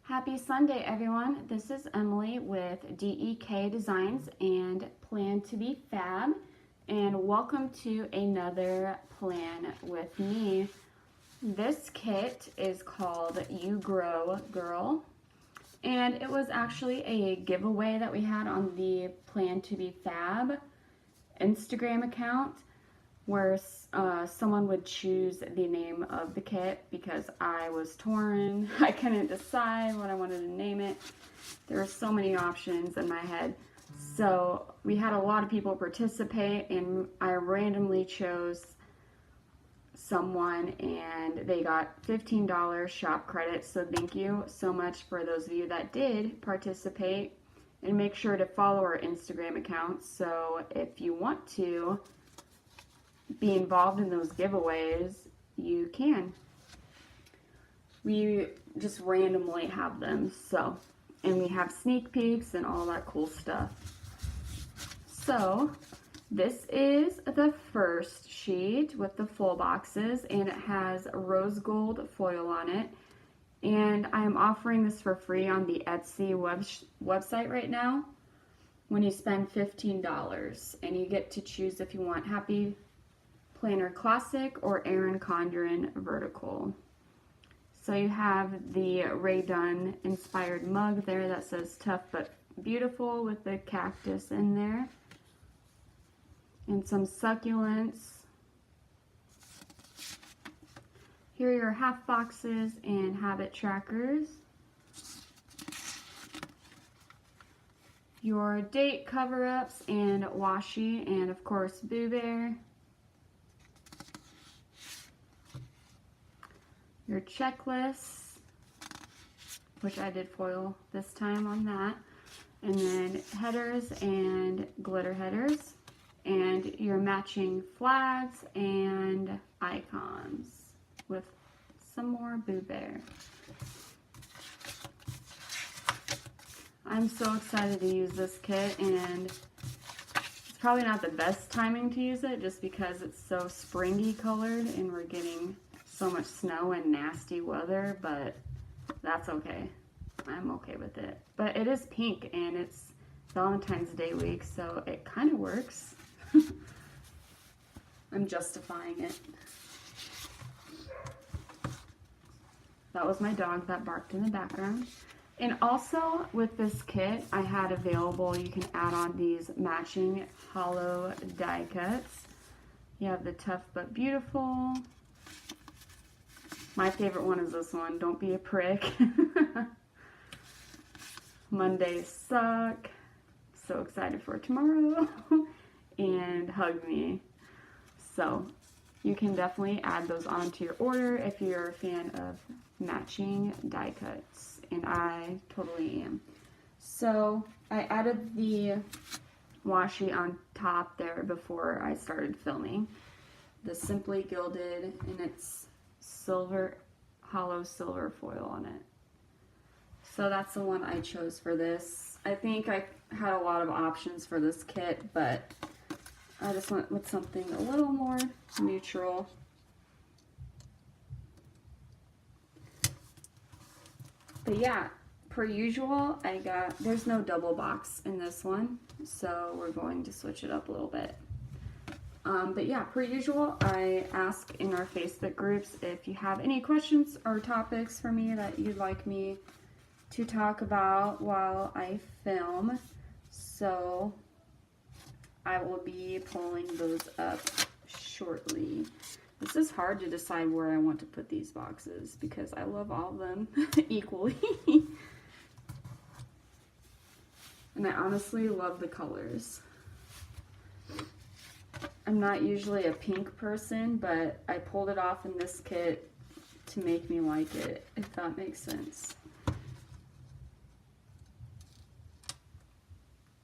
Happy Sunday, everyone. This is Emily with DEK Designs and Plan2befab, and welcome to another plan with me. This kit is called You Grow Girl, and it was actually a giveaway that we had on the Plan2befab Instagram account, where someone would choose the name of the kit because I was torn. I couldn't decide what I wanted to name it. There were so many options in my head. So we had a lot of people participate, and I randomly chose someone, and they got $15 shop credit. So thank you so much for those of you that did participate, and make sure to follow our Instagram account. So if you want to be involved in those giveaways, you can. We just randomly have them, and we have sneak peeks and all that cool stuff. So this is the first sheet with the full boxes, and it has rose gold foil on it, and I am offering this for free on the Etsy website right now when you spend $15, and you get to choose if you want Happy Planner Classic or Erin Condren Vertical. So you have the Ray Dunn inspired mug there that says tough but beautiful with the cactus in there, and some succulents. Here are your half boxes and habit trackers. Your date cover-ups and washi, and of course Boo Bear. Your checklists, which I did foil this time on that, and then headers and glitter headers, and your matching flags and icons with some more Boo Bear. I'm so excited to use this kit, and it's probably not the best timing to use it just because it's so springy colored and we're getting so much snow and nasty weather, but that's okay. I'm okay with it. But it is pink, and it's Valentine's Day week, so it kind of works. I'm justifying it. That was my dog that barked in the background. And also with this kit, I had available, you can add on these matching hollow die cuts. You have the tough but beautiful. My favorite one is this one, Don't Be a Prick. Mondays Suck. So excited for tomorrow. And Hug Me. So you can definitely add those onto your order if you're a fan of matching die cuts. And I totally am. So I added the washi on top there before I started filming. The Simply Gilded, and it's silver, hollow silver foil on it. So that's the one I chose for this. I think I had a lot of options for this kit, but I just went with something a little more neutral. But yeah, per usual, there's no double box in this one, so we're going to switch it up a little bit. But yeah, per usual, I ask in our Facebook groups if you have any questions or topics for me that you'd like me to talk about while I film. So I will be pulling those up shortly. This is hard to decide where I want to put these boxes because I love all of them equally. And I honestly love the colors. I'm not usually a pink person, but I pulled it off in this kit to make me like it, if that makes sense.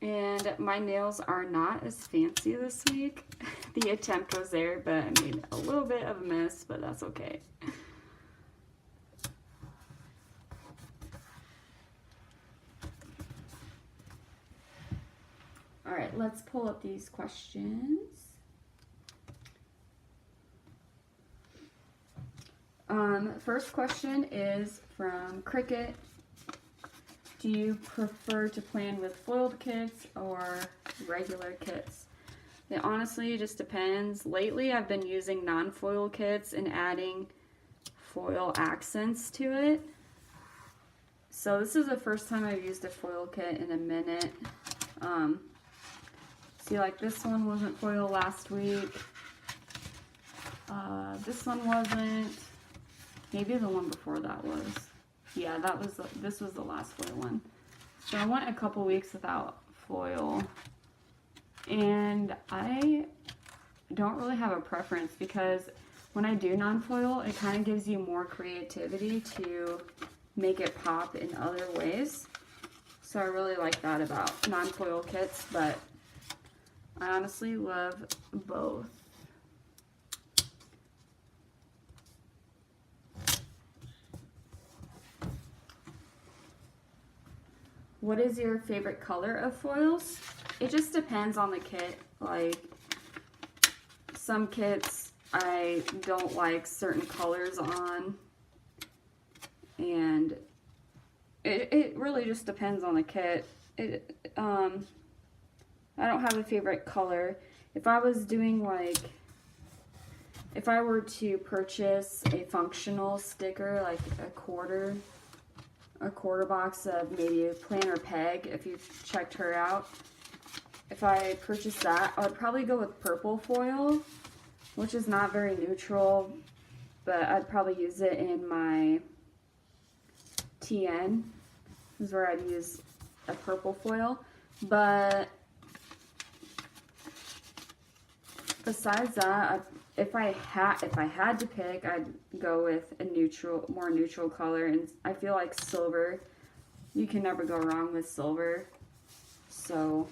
And my nails are not as fancy this week. The attempt was there, but I made a little bit of a mess, but that's okay. All right, let's pull up these questions. First question is from Cricket Do you prefer to plan with foiled kits or regular kits? It honestly just depends. Lately I've been using non-foil kits and adding foil accents to it. So this is the first time I've used a foil kit in a minute. See, like this one wasn't foil last week. This one wasn't. Maybe the one before that was. Yeah, this was the last foil one. So I went a couple weeks without foil. And I don't really have a preference because when I do non-foil, it kind of gives you more creativity to make it pop in other ways. So I really like that about non-foil kits, but I honestly love both. What is your favorite color of foils? It just depends on the kit. Like, some kits I don't like certain colors on, and it really just depends on the kit. I don't have a favorite color. If I was doing like, if I were to purchase a functional sticker, like a quarter box of maybe a Planner Peg, if you've checked her out, if I purchased that, I would probably go with purple foil, which is not very neutral, but I'd probably use it in my TN. This is where I'd use a purple foil. But besides that, if I had to pick, I'd go with a more neutral color, and I feel like silver. You can never go wrong with silver, so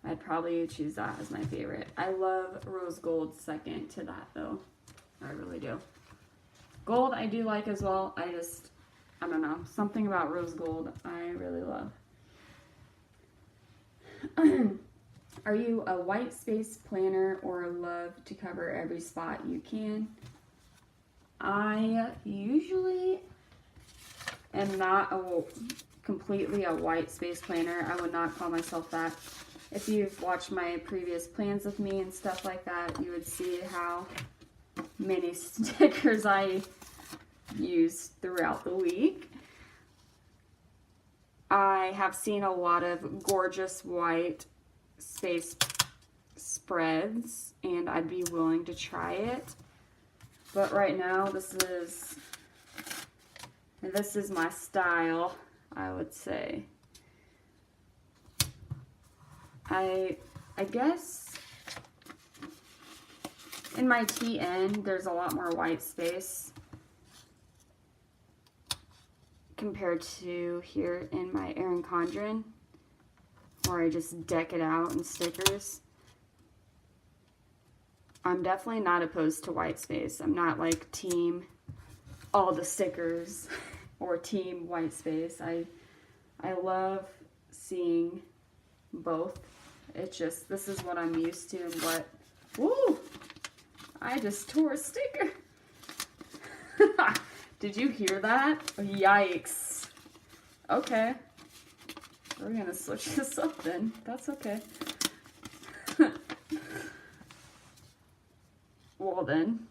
I'd probably choose that as my favorite. I love rose gold second to that though. I really do. Gold I do like as well. I don't know, something about rose gold I really love. Are you a white space planner or love to cover every spot you can? I usually am not completely a white space planner. I would not call myself that. If you've watched my previous plans with me and stuff like that, you would see how many stickers I use throughout the week. I have seen a lot of gorgeous white space spreads, and I'd be willing to try it. But right now, this is my style, I would say. I guess in my TN, there's a lot more white space compared to here in my Erin Condren, where I just deck it out in stickers. I'm definitely not opposed to white space. I'm not like team all the stickers or team white space. I love seeing both. It's just, this is what I'm used to, and what, woo, I just tore a sticker. Did you hear that? Yikes. Okay. We're gonna switch this up then. That's okay. Well then.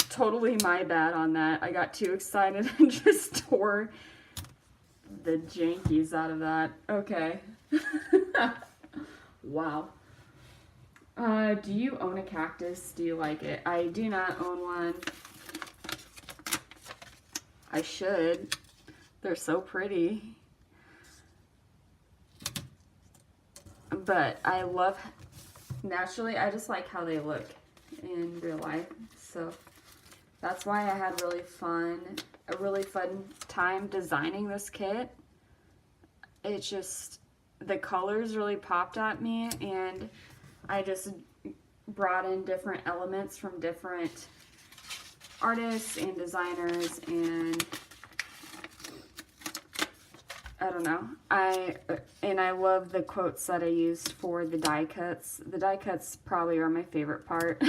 Totally my bad on that. I got too excited and just tore the jankies out of that. Okay. Wow. Do you own a cactus? Do you like it? I do not own one. I should. They're so pretty. But I love, naturally, I just like how they look in real life. So that's why I had a really fun time designing this kit. It just, the colors really popped at me, and I just brought in different elements from different artists and designers, and I don't know. I love the quotes that I used for the die cuts. The die cuts probably are my favorite part.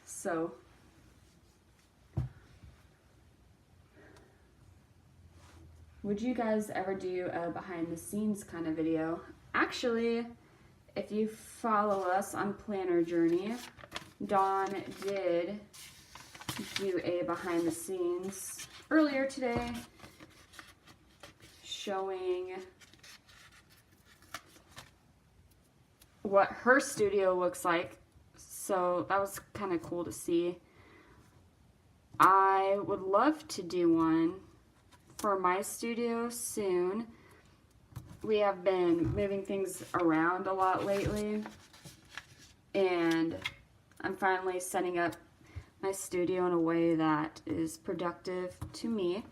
So would you guys ever do a behind the scenes kind of video? Actually, if you follow us on Planner Journey, Dawn did do a behind the scenes earlier today showing what her studio looks like. So that was kind of cool to see. I would love to do one for my studio soon. We have been moving things around a lot lately, and I'm finally setting up my studio in a way that is productive to me.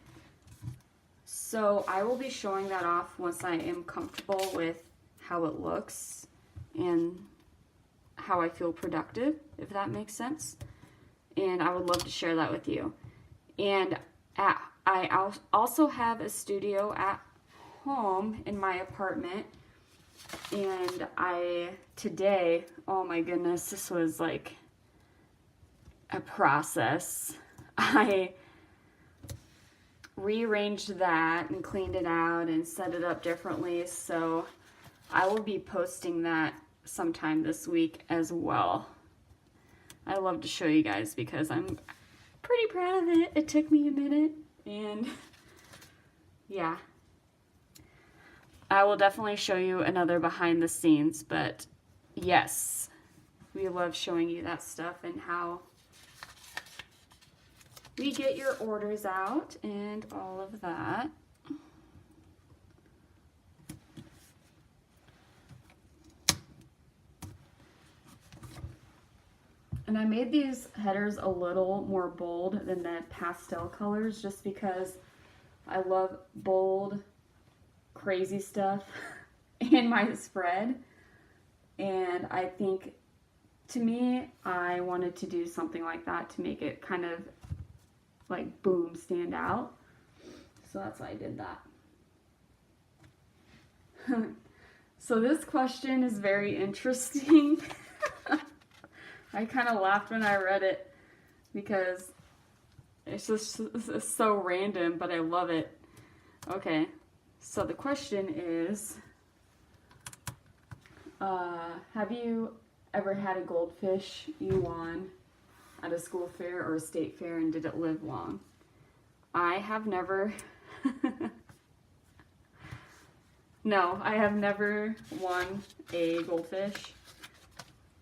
So I will be showing that off once I am comfortable with how it looks and how I feel productive, if that makes sense. And I would love to share that with you. And I also have a studio at home in my apartment, and today, oh my goodness, this was like a process. I rearranged that and cleaned it out and set it up differently, so I will be posting that sometime this week as well. I love to show you guys because I'm pretty proud of it. It took me a minute, and yeah. I will definitely show you another behind the scenes, but yes, we love showing you that stuff and how we get your orders out and all of that. And I made these headers a little more bold than the pastel colors just because I love bold, crazy stuff in my spread. And I think, to me, I wanted to do something like that to make it kind of like boom, stand out. So that's why I did that. So this question is very interesting. I kind of laughed when I read it because it's just it's so random, but I love it. Okay, so the question is, have you ever had a goldfish you won at a school fair or a state fair, and did it live long? I have never. No, I have never won a goldfish.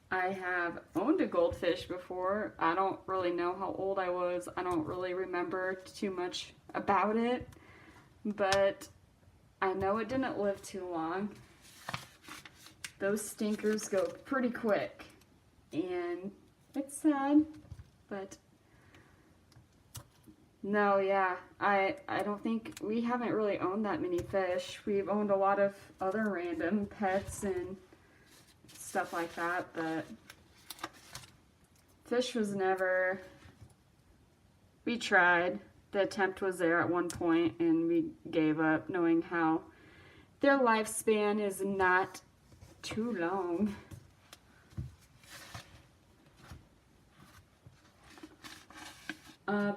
I have owned a goldfish before. I don't really know how old I was. I don't really remember too much about it, but I know it didn't live too long. Those stinkers go pretty quick, and it's sad, but no, yeah, I don't think, we haven't really owned that many fish. We've owned a lot of other random pets and stuff like that, but fish was never, we tried. The attempt was there at one point and we gave up, knowing how their lifespan is not too long.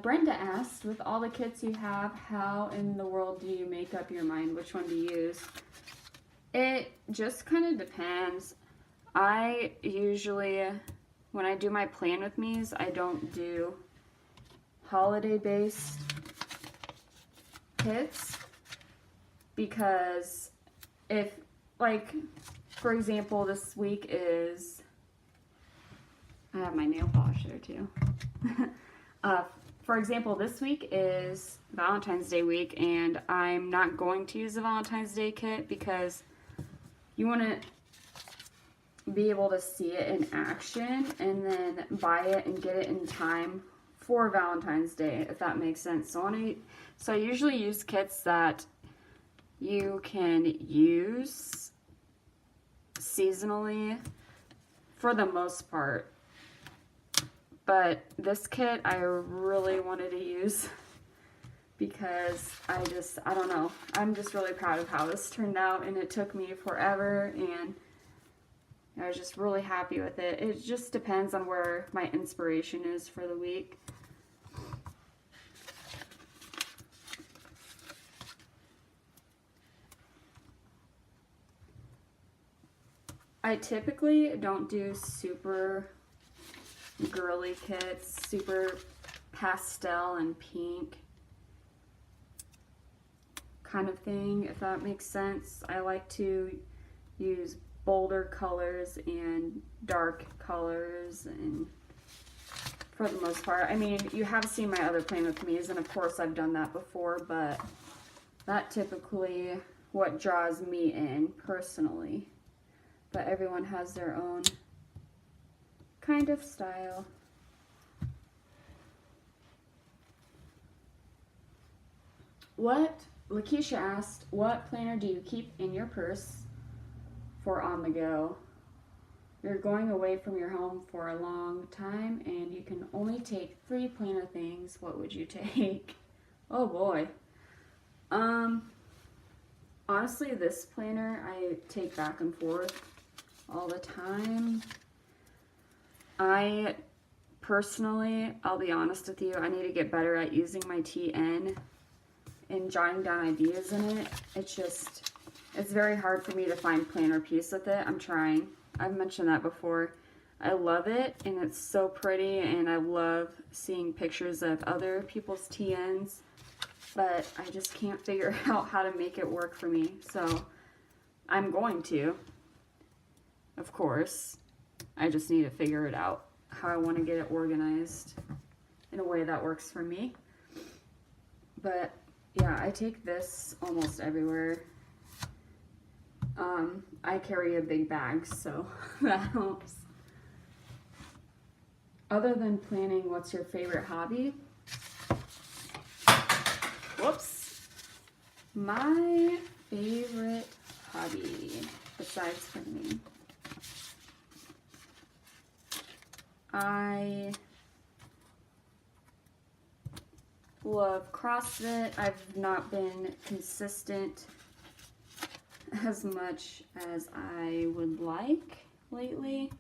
Brenda asked, with all the kits you have, how in the world do you make up your mind which one to use? It just kind of depends. I usually, when I do my plan with me's, I don't do holiday-based kits, because if, like, for example, this week is, I have my nail polish there too. For example, this week is Valentine's Day week, and I'm not going to use the Valentine's Day kit because you want to be able to see it in action and then buy it and get it in time for Valentine's Day, if that makes sense. So I usually use kits that you can use seasonally for the most part. But this kit I really wanted to use because I don't know. I'm just really proud of how this turned out, and it took me forever, and I was just really happy with it. It just depends on where my inspiration is for the week. I typically don't do super girly kits, super pastel and pink kind of thing, if that makes sense. I like to use bolder colors and dark colors, and for the most part, I mean, you have seen my other Plan with Me's, and of course I've done that before, but that typically what draws me in personally. But everyone has their own kind of style. Lakeisha asked, what planner do you keep in your purse for on the go? You're going away from your home for a long time and you can only take 3 planner things. What would you take? Oh boy. Honestly, this planner I take back and forth all the time. I personally, I'll be honest with you, I need to get better at using my TN and jotting down ideas in it. It's very hard for me to find planner peace with it. I'm trying. I've mentioned that before. I love it and it's so pretty, and I love seeing pictures of other people's TNs, but I just can't figure out how to make it work for me. So I'm going to, of course. I just need to figure it out, how I want to get it organized in a way that works for me. But yeah, I take this almost everywhere. I carry a big bag, so that helps. Other than planning, what's your favorite hobby? Whoops. My favorite hobby, besides planning, I love CrossFit. I've not been consistent as much as I would like lately,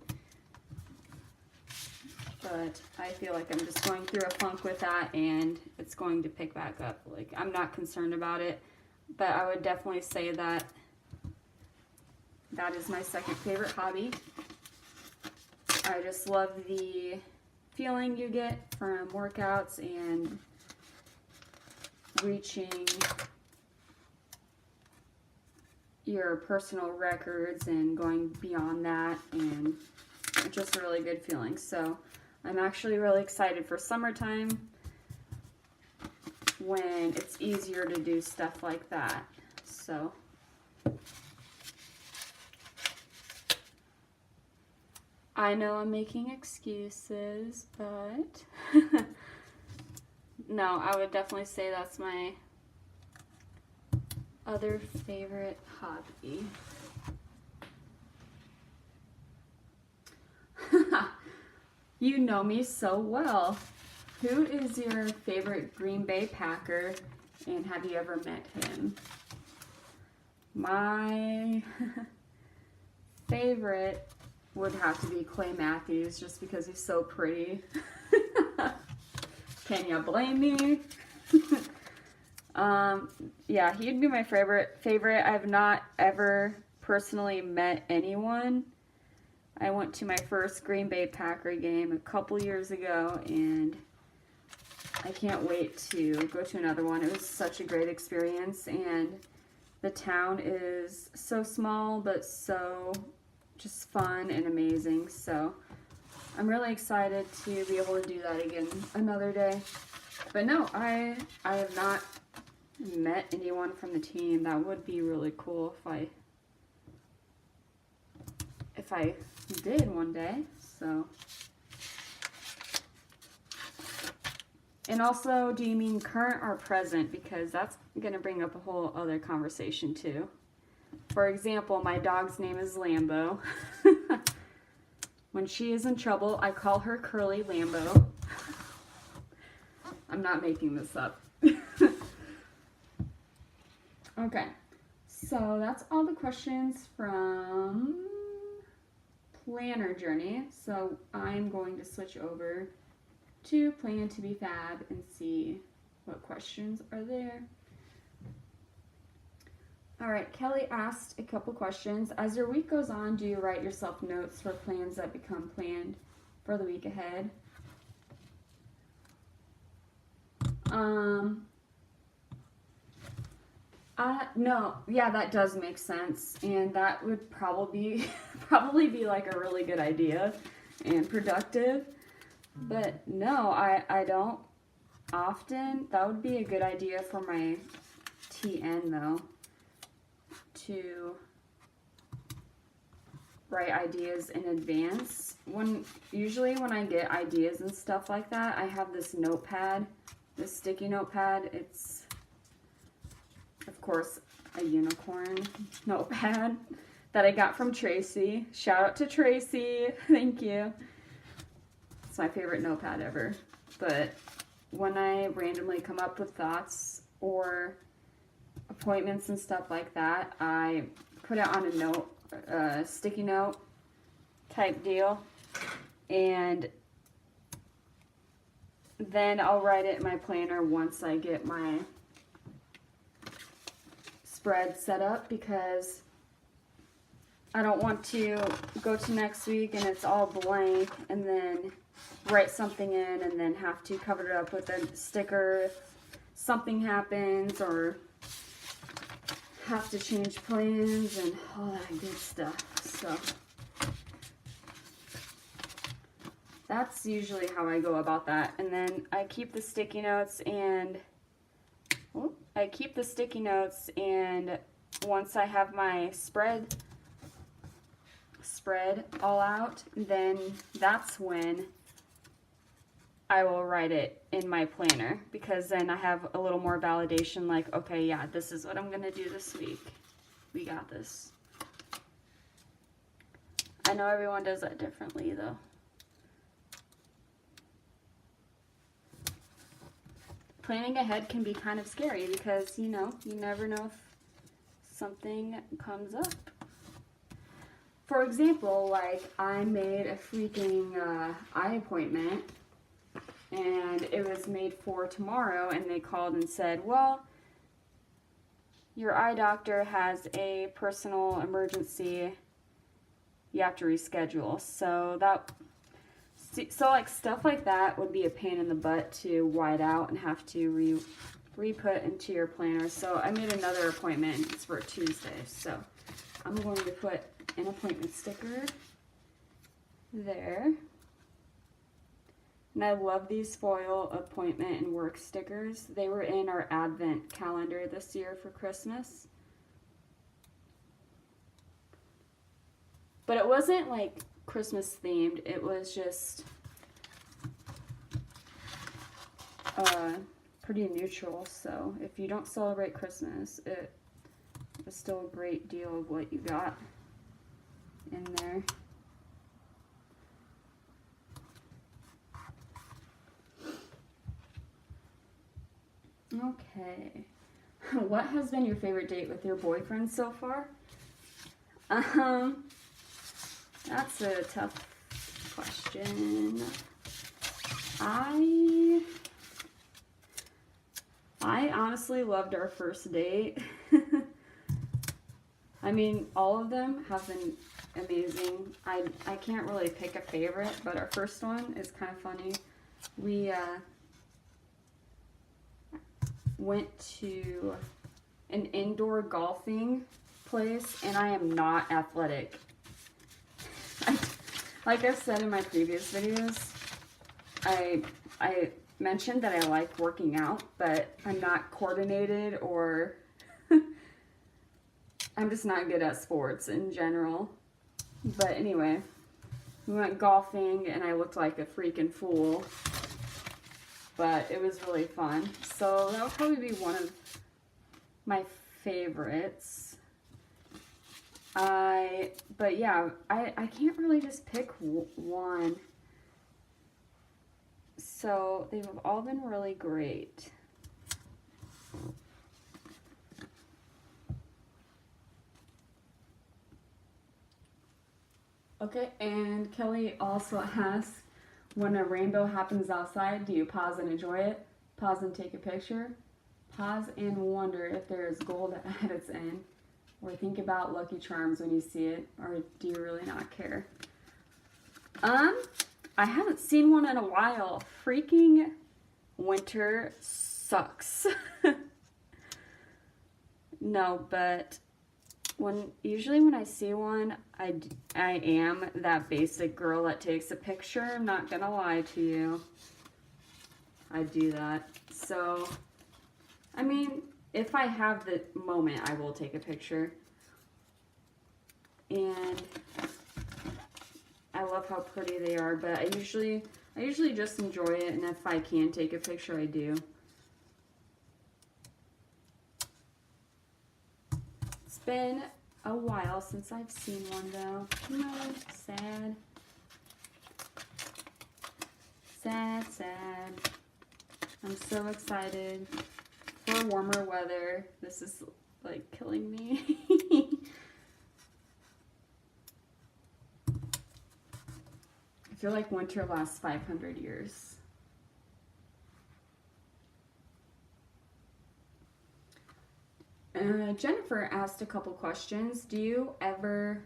but I feel like I'm just going through a funk with that and it's going to pick back up. Like, I'm not concerned about it, but I would definitely say that that is my second favorite hobby. I just love the feeling you get from workouts and reaching your personal records and going beyond that, and it's just a really good feeling. So I'm actually really excited for summertime when it's easier to do stuff like that. So I know I'm making excuses, but no, I would definitely say that's my other favorite hobby. You know me so well. Who is your favorite Green Bay Packer, and have you ever met him? My favorite would have to be Clay Matthews, just because he's so pretty. Can you blame me? Yeah, he'd be my favorite. I've not ever personally met anyone. I went to my first Green Bay Packer game a couple years ago, and I can't wait to go to another one. It was such a great experience, and the town is so small, but so just fun and amazing. So I'm really excited to be able to do that again another day. But no, I have not met anyone from the team. That would be really cool if I did one day. So, and also, do you mean current or present? Because that's going to bring up a whole other conversation too. For example, my dog's name is Lambo. When she is in trouble, I call her Curly Lambo. I'm not making this up. Okay, so that's all the questions from Planner Journey. So I'm going to switch over to Plan2befab and see what questions are there. All right, Kelly asked a couple questions. As your week goes on, do you write yourself notes for plans that become planned for the week ahead? No, yeah, that does make sense, and that would probably be like a really good idea and productive. But no, I don't often. That would be a good idea for my TN though, to write ideas in advance. Usually when I get ideas and stuff like that, I have this notepad, this sticky notepad. It's of course a unicorn notepad that I got from Tracy. Shout out to Tracy. Thank you. It's my favorite notepad ever. But when I randomly come up with thoughts or appointments and stuff like that, I put it on a note, sticky note type deal, and then I'll write it in my planner once I get my spread set up, because I don't want to go to next week and it's all blank and then write something in and then have to cover it up with a sticker if something happens, or have to change plans and all that good stuff. So that's usually how I go about that. And then I keep the sticky notes, and once I have my spread all out, then that's when I will write it in my planner, because then I have a little more validation, like, okay, yeah, this is what I'm gonna do this week. We got this. I know everyone does that differently though. Planning ahead can be kind of scary because, you know, you never know if something comes up. For example, like, I made a freaking eye appointment, and it was made for tomorrow, and they called and said, well, your eye doctor has a personal emergency, you have to reschedule. So like stuff like that would be a pain in the butt to white out and have to re-put into your planner. So I made another appointment. It's for Tuesday. So I'm going to put an appointment sticker there. And I love these foil appointment and work stickers. They were in our advent calendar this year for Christmas. But it wasn't like Christmas themed. It was just pretty neutral. So if you don't celebrate Christmas, it was still a great deal of what you got in there. Okay. What has been your favorite date with your boyfriend so far? That's a tough question. I honestly loved our first date. I mean, all of them have been amazing. I can't really pick a favorite, but our first one is kind of funny. We went to an indoor golfing place, and I am not athletic. Like I've said in my previous videos, I mentioned that I like working out, but I'm not coordinated, or I'm just not good at sports in general. But anyway, we went golfing and I looked like a freaking fool, but it was really fun. So that would probably be one of my favorites. But yeah, I can't really just pick one. So they've all been really great. Okay, and Kelly also asks, when a rainbow happens outside, do you pause and enjoy it? Pause and take a picture? Pause and wonder if there is gold at its end? Or think about Lucky Charms when you see it, or do you really not care? I haven't seen one in a while. Freaking winter sucks. No, but usually when I see one, I am that basic girl that takes a picture. I'm not gonna lie to you. I do that. So, I mean, if I have the moment, I will take a picture. And I love how pretty they are, but I usually just enjoy it, and if I can take a picture, I do. It's been a while since I've seen one, though. No, sad. Sad, sad. I'm so excited for warmer weather. This is like killing me. I feel like winter lasts 500 years. Jennifer asked a couple questions. Do you ever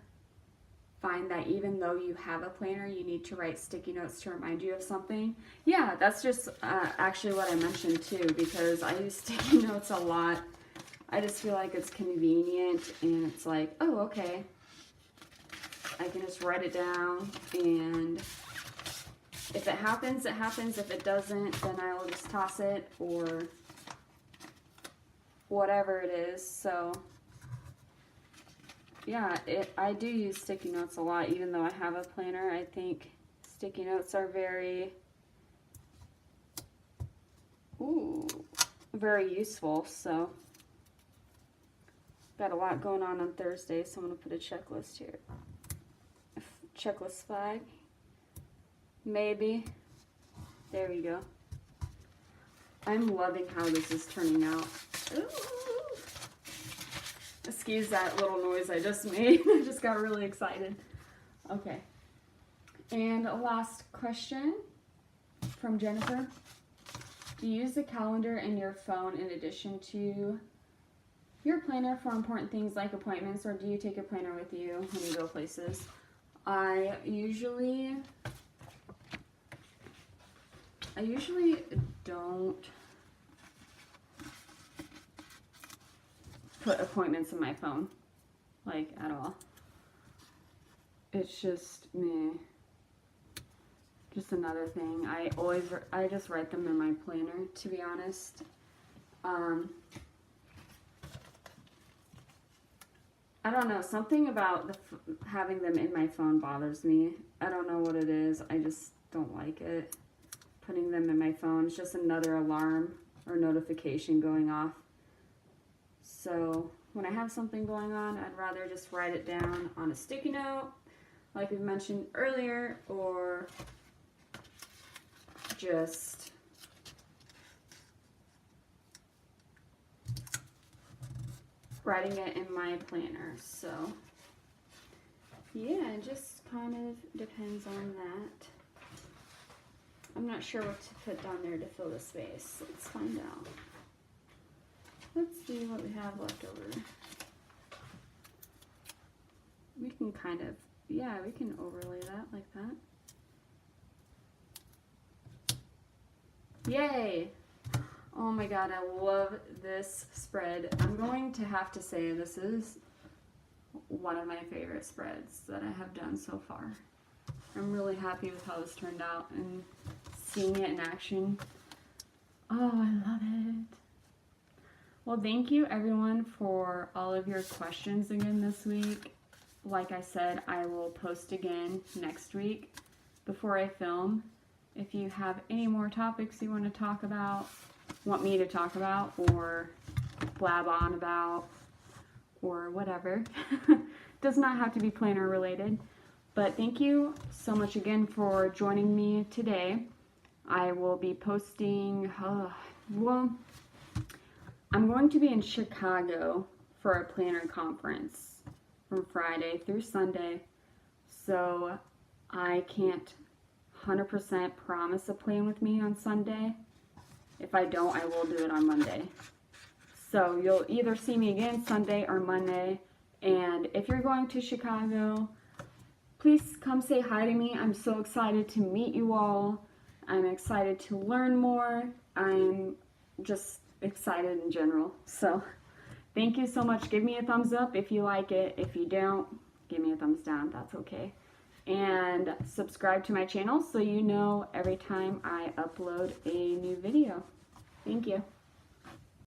find that even though you have a planner, you need to write sticky notes to remind you of something? Yeah, that's just actually what I mentioned too, because I use sticky notes a lot. I just feel like it's convenient, and it's like, oh, okay. I can just write it down, and if it happens, it happens. If it doesn't, then I'll just toss it, or whatever it is. So yeah, I do use sticky notes a lot, even though I have a planner. I think sticky notes are very useful. So got a lot going on Thursday, so I'm gonna put a checklist here. Checklist flag, maybe. There we go. I'm loving how this is turning out. Ooh. Excuse that little noise I just made. I just got really excited. Okay. And a last question from Jennifer. Do you use the calendar in your phone in addition to your planner for important things like appointments, or do you take a planner with you when you go places? I usually don't put appointments in my phone, like, at all. It's just me. Just another thing. I just write them in my planner, to be honest. I don't know, something about having them in my phone bothers me. I don't know what it is. I just don't like it. Putting them in my phone. It's just another alarm or notification going off. So when I have something going on, I'd rather just write it down on a sticky note, like we mentioned earlier, or just writing it in my planner. So yeah, it just kind of depends on that. I'm not sure what to put down there to fill the space. Let's find out. Let's see what we have left over. We can kind of, yeah, we can overlay that like that. Yay! Oh my god, I love this spread. I'm going to have to say this is one of my favorite spreads that I have done so far. I'm really happy with how this turned out and seeing it in action. Oh, I love it. Well, thank you everyone for all of your questions again this week. Like I said, I will post again next week before I film. If you have any more topics you want to talk about, want me to talk about, or blab on about, or whatever. Does not have to be planner related. But thank you so much again for joining me today. I will be posting, well, I'm going to be in Chicago for a planner conference from Friday through Sunday. So I can't 100% promise a plan with me on Sunday. If I don't, I will do it on Monday. So you'll either see me again Sunday or Monday, And if you're going to Chicago, please come say hi to me. I'm so excited to meet you all. I'm excited to learn more. I'm just excited in general. So thank you so much. Give me a thumbs up if you like it. If you don't, give me a thumbs down. That's okay. And subscribe to my channel so you know every time I upload a new video. Thank you.